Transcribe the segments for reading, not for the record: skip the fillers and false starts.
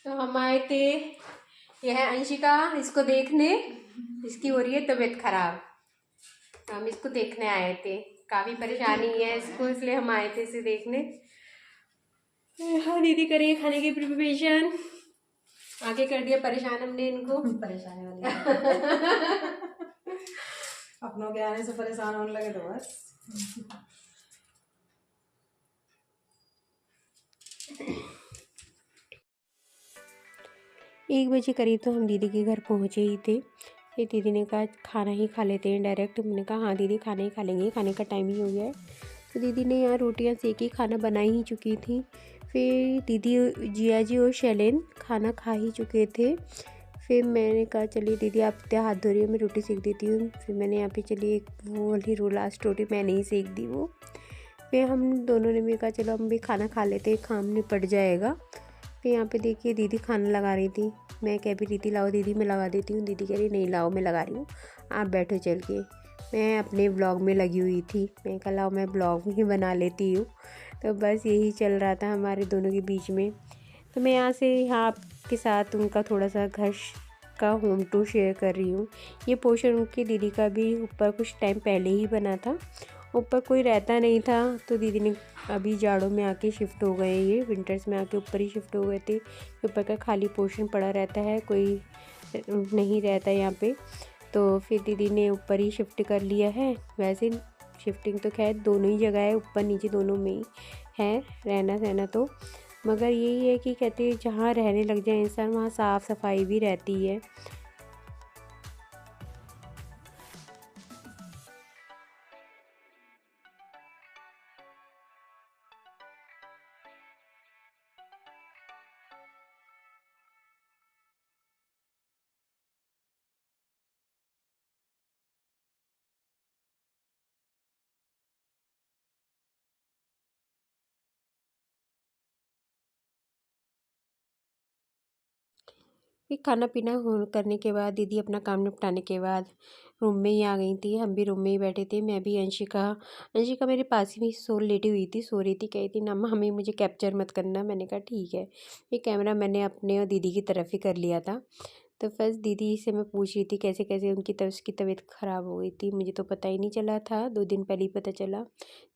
तो हम आए थे, यह है अंशिका, इसको देखने। इसकी हो रही है तबीयत खराब, तो हम इसको देखने आए थे। काफी परेशानी है इसको, इसलिए हम आए थे इसे देखने। हाँ दीदी करिए खाने की प्रिपरेशन। आगे कर दिया परेशान हमने इनको। परेशानी वाली अपनों के आने से परेशान होने लगे तो बस। 1 बजे करीब तो हम दीदी के घर पहुँचे ही थे। फिर दीदी ने कहा खाना ही खा लेते हैं डायरेक्ट। मैंने कहा हाँ दीदी खाना ही खा लेंगे, खाने का टाइम ही हो गया है। तो दीदी ने यहाँ रोटियाँ सेकी, खाना बना ही चुकी थी। फिर दीदी, जिया जी और शैलेन खाना खा ही चुके थे। फिर मैंने कहा चलिए दीदी आप इतने हाथ धो रही हो, मैं रोटी सेक देती हूँ। फिर मैंने यहाँ पे चलिए एक वो वाली लास्ट रोटी मैंने ही सेक दी वो। फिर हम दोनों ने भी कहा चलो हम भी खाना खा लेते, काम निपट जाएगा। फिर यहाँ पे देखिए दीदी खाना लगा रही थी। मैं कह भी रही थी लाओ दीदी मैं लगा देती हूँ। दीदी कह रही नहीं लाओ मैं लगा रही हूँ, आप बैठो चल के। मैं अपने ब्लॉग में लगी हुई थी, मैं कहा लाओ मैं ब्लॉग ही बना लेती हूँ। तो बस यही चल रहा था हमारे दोनों के बीच में। तो मैं यहाँ से यहाँ आपके साथ उनका थोड़ा सा घर का होम टूर शेयर कर रही हूँ। ये पोर्शन उनकी दीदी का भी ऊपर कुछ टाइम पहले ही बना था, ऊपर कोई रहता नहीं था। तो दीदी ने अभी जाड़ों में आके शिफ्ट हो गए, ये विंटर्स में आके ऊपर ही शिफ्ट हो गए थे। ऊपर का खाली पोर्शन पड़ा रहता है, कोई नहीं रहता यहाँ पे। तो फिर दीदी ने ऊपर ही शिफ्ट कर लिया है। वैसे शिफ्टिंग तो खैर दोनों ही जगह है, ऊपर नीचे दोनों में ही है रहना सहना। तो मगर यही है कि कहते हैं जहाँ रहने लग जाए इंसान वहाँ साफ़ सफाई भी रहती है। फिर खाना पीना करने के बाद दीदी अपना काम निपटाने के बाद रूम में ही आ गई थी। हम भी रूम में ही बैठे थे, मैं भी अंशिका। अंशिका मेरे पास ही लेटी हुई थी, सो रही थी। कही थी ना हमें मुझे कैप्चर मत करना। मैंने कहा ठीक है। ये कैमरा मैंने अपने और दीदी की तरफ ही कर लिया था। तो फर्स्ट दीदी से मैं पूछ रही थी कैसे कैसे उनकी उसकी तबीयत ख़राब हो गई थी। मुझे तो पता ही नहीं चला था, 2 दिन पहले ही पता चला।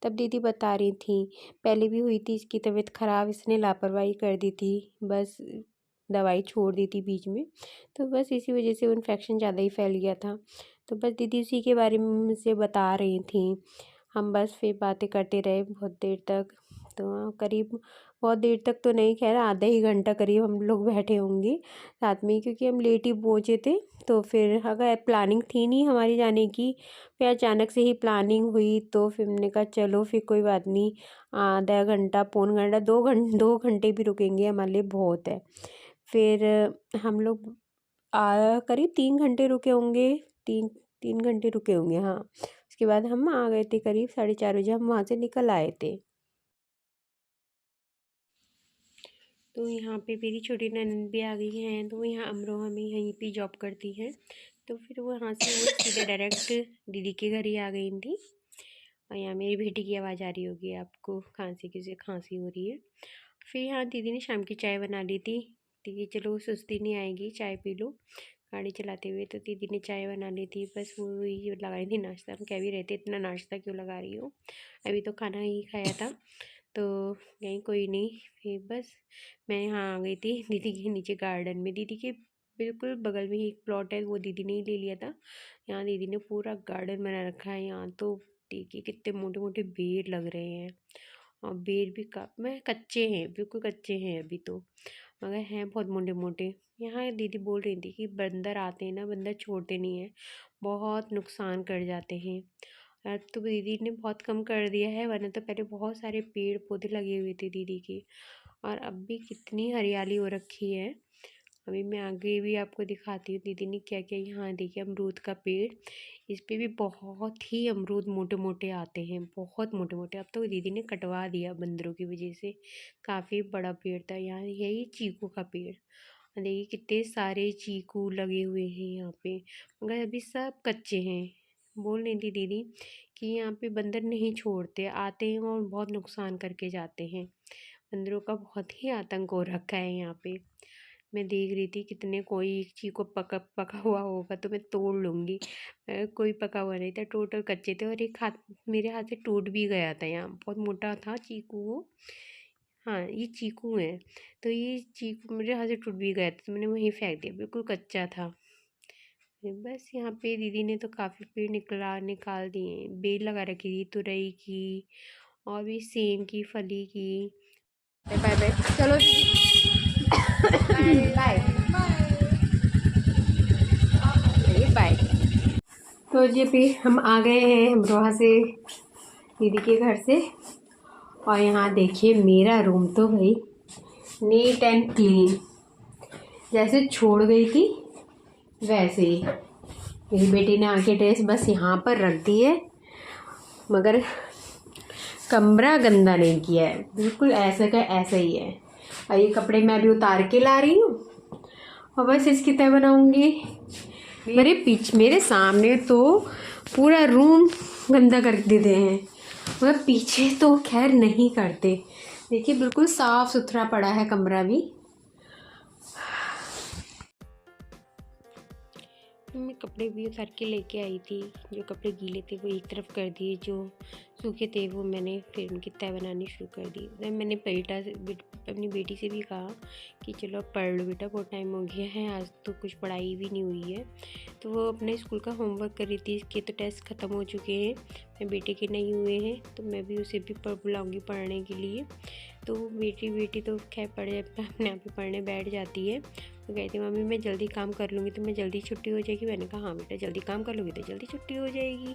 तब दीदी बता रही थी पहले भी हुई थी इसकी तबीयत ख़राब, इसने लापरवाही कर दी थी, बस दवाई छोड़ दी थी बीच में। तो बस इसी वजह से वो इन्फेक्शन ज़्यादा ही फैल गया था। तो बस दीदी उसी के बारे में मुझसे बता रही थी। हम बस फिर बातें करते रहे बहुत देर तक। तो करीब बहुत देर तक तो नहीं, खैर आधा ही घंटा करीब हम लोग बैठे होंगे साथ में ही, क्योंकि हम लेट ही पहुँचे थे। तो फिर अगर प्लानिंग थी नहीं हमारी जाने की, फिर अचानक से ही प्लानिंग हुई। तो फिर हमने कहा चलो फिर कोई बात नहीं, आधा घंटा पौन घंटा 2 घंटे भी रुकेंगे हमारे लिए बहुत है। फिर हम लोग करीब 3 घंटे रुके होंगे, तीन 3 घंटे रुके होंगे हाँ। उसके बाद हम आ गए थे, करीब 4:30 बजे हम वहाँ से निकल आए थे। तो यहाँ पे मेरी छोटी ननद भी आ गई हैं। तो वो यहाँ अमरोहा में यहीं पे जॉब करती हैं। तो फिर वो यहाँ से वो सीधे डायरेक्ट दीदी के घर ही आ गई थी। और यहाँ मेरी बेटी की आवाज़ आ रही होगी आपको, खांसी की से खांसी हो रही है। फिर यहाँ दीदी ने शाम की चाय बना ली थी। दीदी चलो सुस्ती नहीं आएगी, चाय पी लो गाड़ी चलाते हुए। तो दीदी ने चाय बना ली थी, बस वो ही लगा रही थी नाश्ता। हम कह भी रहे थे इतना नाश्ता क्यों लगा रही हो, अभी तो खाना ही खाया था। तो कहीं कोई नहीं। फिर बस मैं यहाँ आ गई थी दीदी के नीचे गार्डन में। दीदी के बिल्कुल बगल में ही एक प्लॉट है, वो दीदी ने ही ले लिया था। यहाँ दीदी ने पूरा गार्डन बना रखा है। यहाँ तो देखिए कितने मोटे मोटे पेड़ लग रहे हैं, और बेर भी मैं कच्चे हैं, बिल्कुल कच्चे हैं अभी तो, मगर हैं बहुत मोटे मोटे। यहाँ दीदी बोल रही थी कि बंदर आते हैं ना, बंदर छोड़ते नहीं हैं, बहुत नुकसान कर जाते हैं। अब तो दीदी ने बहुत कम कर दिया है, वरना तो पहले बहुत सारे पेड़ पौधे लगे हुए थे दीदी के। और अब भी कितनी हरियाली हो रखी है। अभी मैं आगे भी आपको दिखाती हूँ दीदी ने क्या क्या। यहाँ देखिए अमरूद का पेड़, इस पे भी बहुत ही अमरूद मोटे मोटे आते हैं, बहुत मोटे मोटे। अब तो दीदी ने कटवा दिया बंदरों की वजह से, काफ़ी बड़ा पेड़ था। यहाँ यही चीकू का पेड़, देखिए कितने सारे चीकू लगे हुए हैं यहाँ पे, मगर अभी सब कच्चे हैं। बोल रही थी दीदी कि यहाँ पे बंदर नहीं छोड़ते, आते हैं और बहुत नुकसान करके जाते हैं। बंदरों का बहुत ही आतंक हो रखा है यहाँ पे। मैं देख रही थी कितने कोई चीकू पका पका हुआ होगा तो मैं तोड़ लूँगी। कोई पका हुआ नहीं था, टोटल कच्चे थे और एक हाथ मेरे हाथ से टूट भी गया था। यहाँ बहुत मोटा था चीकू वो। हाँ, ये चीकू है। तो ये चीकू मेरे हाथ से टूट भी गया था तो मैंने वहीं फेंक दिया, बिल्कुल कच्चा था। बस यहाँ पे दीदी ने तो काफ़ी पेड़ निकाल दिए। बेल लगा रखी थी तुरई की और भी सेम की, फली की। बाय बाय, चलो बाय बाय। तो जी अभी हम आ गए हैं अमरोहा से, दीदी के घर से। और यहाँ देखिए मेरा रूम तो भाई नीट एंड क्लीन, जैसे छोड़ गई थी वैसे ही। मेरी बेटी ने आके ड्रेस बस यहाँ पर रख दी है, मगर कमरा गंदा नहीं किया है, बिल्कुल ऐसा का ऐसा ही है। और ये कपड़े मैं अभी उतार के ला रही हूँ और बस इसकी तय बनाऊंगी। मेरे सामने तो पूरा रूम गंदा कर देते हैं, मगर पीछे तो खैर नहीं करते। देखिए बिल्कुल साफ सुथरा पड़ा है कमरा भी। मैं कपड़े भी उतार के लेके आई थी, जो कपड़े गीले थे वो एक तरफ कर दिए, जो सूखे थे वो मैंने फिर उनकी तय बनानी शुरू कर दी। तो मैंने अपनी बेटी से भी कहा कि चलो अब पढ़ लो बेटा, बहुत टाइम हो गया है, आज तो कुछ पढ़ाई भी नहीं हुई है। तो वो अपने स्कूल का होमवर्क कर रही थी, इसके तो टेस्ट ख़त्म हो चुके हैं, मेरे बेटे के नहीं हुए हैं, तो मैं भी उसे भी बुलाऊँगी पढ़ने के लिए। तो बेटी तो खैर अपने आप ही पढ़ने बैठ जाती है। तो कहती मम्मी मैं जल्दी काम कर लूँगी तो मैं जल्दी छुट्टी हो जाएगी। मैंने कहा हाँ बेटा, जल्दी काम कर लूँगी तो जल्दी छुट्टी हो जाएगी।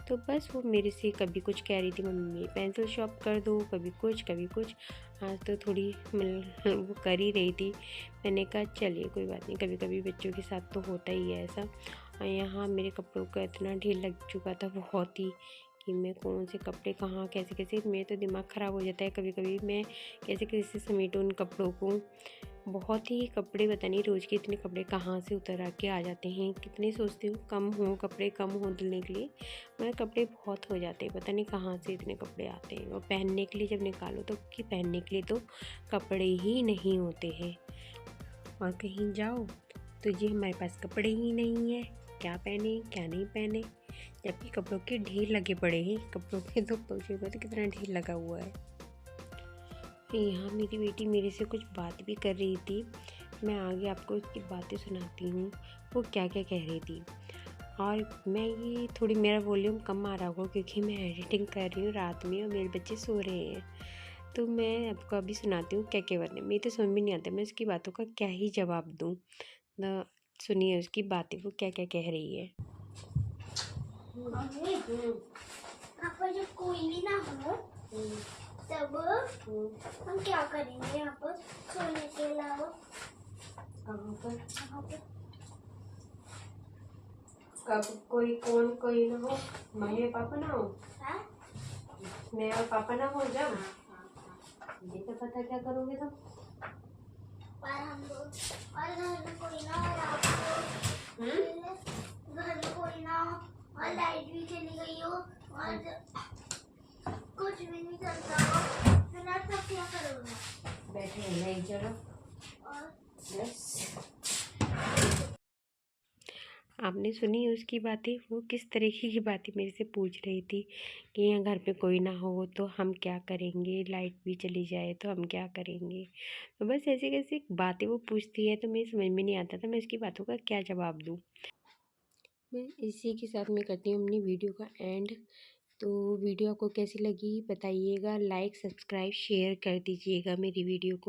तो बस वो मेरे से कभी कुछ कह रही थी, मम्मी पेंसिल शॉप कर दो, कभी कुछ कभी कुछ। आज तो थोड़ी वो कर ही रही थी। मैंने कहा चलिए कोई बात नहीं, कभी कभी बच्चों के साथ तो होता ही है ऐसा। और यहाँ मेरे कपड़ों का इतना ढेर लग चुका था बहुत ही, कि मैं कौन से कपड़े कहाँ कैसे कैसे, मेरा तो दिमाग ख़राब हो जाता है कभी कभी। मैं कैसे कैसे समेटूँ उन कपड़ों को। बहुत ही कपड़े, पता नहीं रोज़ के इतने कपड़े कहाँ से उतर आके आ जाते हैं। कितने सोचती हूँ कम हो कपड़े, कम हो धुलने के लिए, मगर कपड़े बहुत हो जाते हैं, पता नहीं कहाँ से इतने कपड़े आते हैं। और पहनने के लिए जब निकालो तो कि पहनने के लिए तो कपड़े ही नहीं होते हैं। और कहीं जाओ तो जी हमारे पास कपड़े ही नहीं है, क्या पहने क्या नहीं पहने, जबकि कपड़ों के ढेर लगे पड़े हैं। कपड़ों के तो पूछो तो कितना ढेर लगा हुआ है। यहाँ मेरी बेटी मेरे से कुछ बात भी कर रही थी, मैं आगे आपको उसकी बातें सुनाती हूँ वो क्या क्या कह रही थी। और मैं ये थोड़ी, मेरा वॉल्यूम कम आ रहा होगा क्योंकि मैं एडिटिंग कर रही हूँ रात में और मेरे बच्चे सो रहे हैं। तो मैं आपको अभी सुनाती हूँ क्या क्या बातें, मेरी तो समझ में नहीं आता मैं उसकी बातों का क्या ही जवाब दूँ। ना सुनिए उसकी बातें, वो क्या क्या कह रही है। पर जब कोई भी ना हो तब हम क्या करेंगे यहाँ पर सोने के अलावा? कहाँ पर कब कोई ना हो, मम्मी पापा ना हो, मैं और पापा ना हो, जब ये तो पता क्या करोगे तुम। पर हम लोग और घर में कोई ना हो, रात को घर में कोई ना हो और लाइट भी चली गई हो और कुछ भी नहीं चलता हो, फिर आप सब क्या करोगे? बैठे हैं नहीं, चलो और यस। आपने सुनी उसकी बातें, वो किस तरीके की बातें मेरे से पूछ रही थी कि यहाँ घर पे कोई ना हो तो हम क्या करेंगे, लाइट भी चली जाए तो हम क्या करेंगे। तो बस ऐसी कैसी बातें वो पूछती है तो मेरी समझ में नहीं आता था मैं उसकी बातों का क्या जवाब दूँ। मैं इसी के साथ मैं करती हूँ अपनी वीडियो का एंड। तो वीडियो आपको कैसी लगी बताइएगा, लाइक सब्सक्राइब शेयर कर दीजिएगा मेरी वीडियो को।